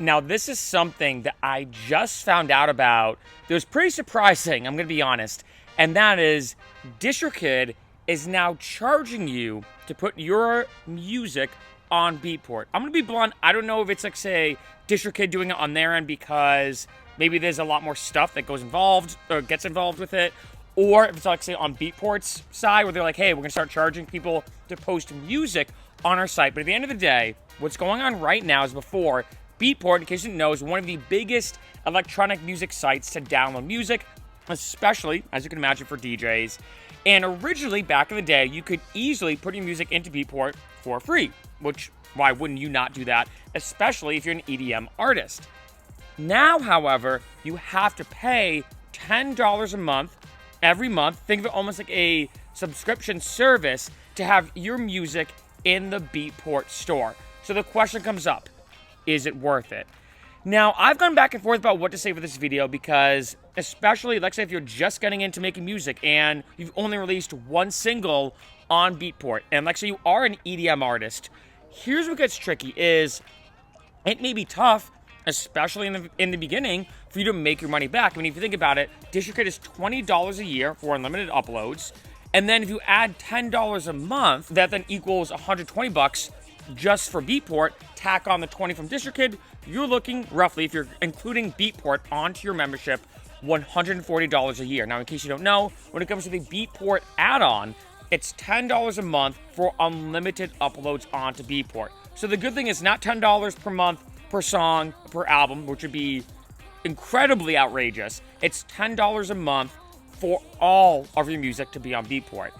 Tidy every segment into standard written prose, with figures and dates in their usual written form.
Now, this is something that I just found out about that was pretty surprising, I'm going to be honest. And that is DistroKid is now charging you to put your music on Beatport. I'm going to be blunt. I don't know if it's like, say, DistroKid doing it on their end because maybe there's a lot more stuff that goes involved or gets involved with it. Or if it's like, say, on Beatport's side where they're like, hey, we're going to start charging people to post music on our site. But at the end of the day, what's going on right now is before Beatport, in case you didn't know, is one of the biggest electronic music sites to download music, especially, as you can imagine, for DJs. And originally, back in the day, you could easily put your music into Beatport for free, which, why wouldn't you not do that, especially if you're an EDM artist? Now, however, you have to pay $10 a month, every month. Think of it almost like a subscription service to have your music in the Beatport store. So the question comes up, is it worth it? Now, I've gone back and forth about what to say for this video because, especially, let's say if you're just getting into making music and you've only released one single on Beatport, and let's say you are an EDM artist, here's what gets tricky is it may be tough, especially in the beginning, for you to make your money back. I mean, if you think about it, DistroKid is $20 a year for unlimited uploads, and then if you add $10 a month, that then equals $120 just for Beatport, tack on the 20 from DistroKid, you're looking roughly, if you're including Beatport onto your membership, $140 a year. Now, in case you don't know, when it comes to the Beatport add-on, it's $10 a month for unlimited uploads onto Beatport. So the good thing is not $10 per month, per song, per album, which would be incredibly outrageous. It's $10 a month for all of your music to be on Beatport.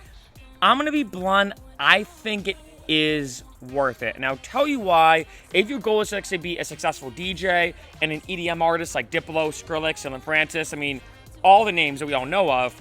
I'm going to be blunt, I think it is worth it. And I'll tell you why. If your goal is to actually be a successful DJ and an EDM artist like Diplo, Skrillex, and Francis, I mean, all the names that we all know of,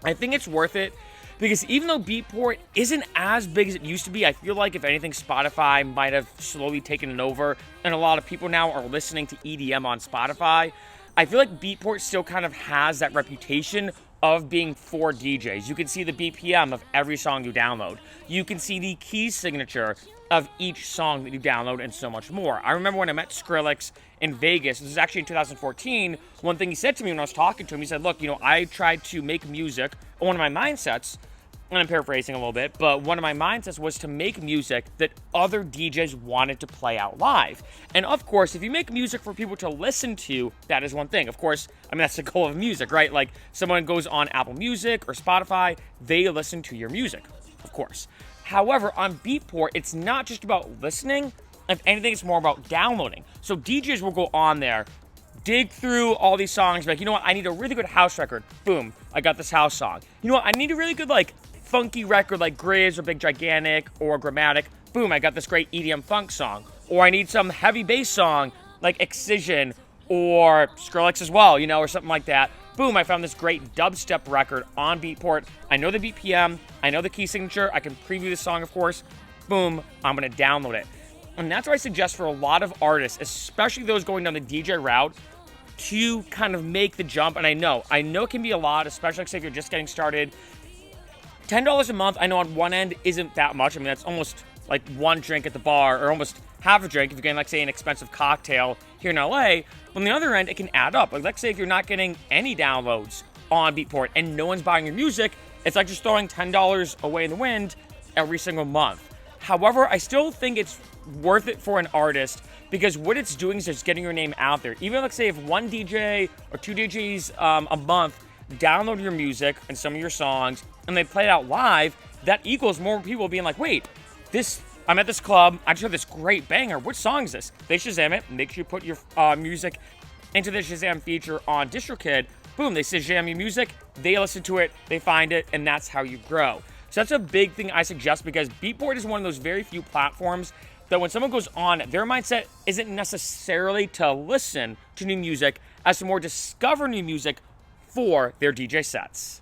I think it's worth it because even though Beatport isn't as big as it used to be, I feel like if anything, Spotify might have slowly taken it over, and a lot of people now are listening to EDM on Spotify. I feel like Beatport still kind of has that reputation of being for DJs. You can see the BPM of every song you download. You can see the key signature of each song that you download and so much more. I remember when I met Skrillex in Vegas, this is actually in 2014, one thing he said to me when I was talking to him, he said, look, I tried to make music, one of my mindsets, and I'm paraphrasing a little bit, but one of my mindsets was to make music that other DJs wanted to play out live. And of course, if you make music for people to listen to, that is one thing. Of course, I mean, that's the goal of music, right? Like, someone goes on Apple Music or Spotify, they listen to your music, of course. However, on Beatport, it's not just about listening. If anything, it's more about downloading. So DJs will go on there, dig through all these songs, be like, you know what, I need a really good house record. Boom, I got this house song. You know what, I need a really good, funky record like Grizz or Big Gigantic or Grammatic. Boom, I got this great EDM funk song. Or I need some heavy bass song like Excision or Skrillex as well, or something like that. Boom, I found this great dubstep record on Beatport. I know the BPM, I know the key signature, I can preview the song, of course. Boom, I'm gonna download it. And that's what I suggest for a lot of artists, especially those going down the DJ route, to kind of make the jump. And I know it can be a lot, especially if you're just getting started. $10 a month, I know on one end isn't that much. I mean, that's almost like one drink at the bar, or almost half a drink if you're getting, say, an expensive cocktail here in LA. But on the other end, it can add up. Like, let's say if you're not getting any downloads on Beatport and no one's buying your music, it's like just throwing $10 away in the wind every single month. However, I still think it's worth it for an artist because what it's doing is just getting your name out there. Even, let's say, if one DJ or two DJs a month download your music and some of your songs and they play it out live, that equals more people being like, wait, I'm at this club, I just heard this great banger, which song is this? They Shazam it, make sure you put your music into the Shazam feature on DistroKid, boom, they Shazam your music, they listen to it, they find it, and that's how you grow. So that's a big thing I suggest because Beatport is one of those very few platforms that when someone goes on, their mindset isn't necessarily to listen to new music as to more discover new music for their DJ sets.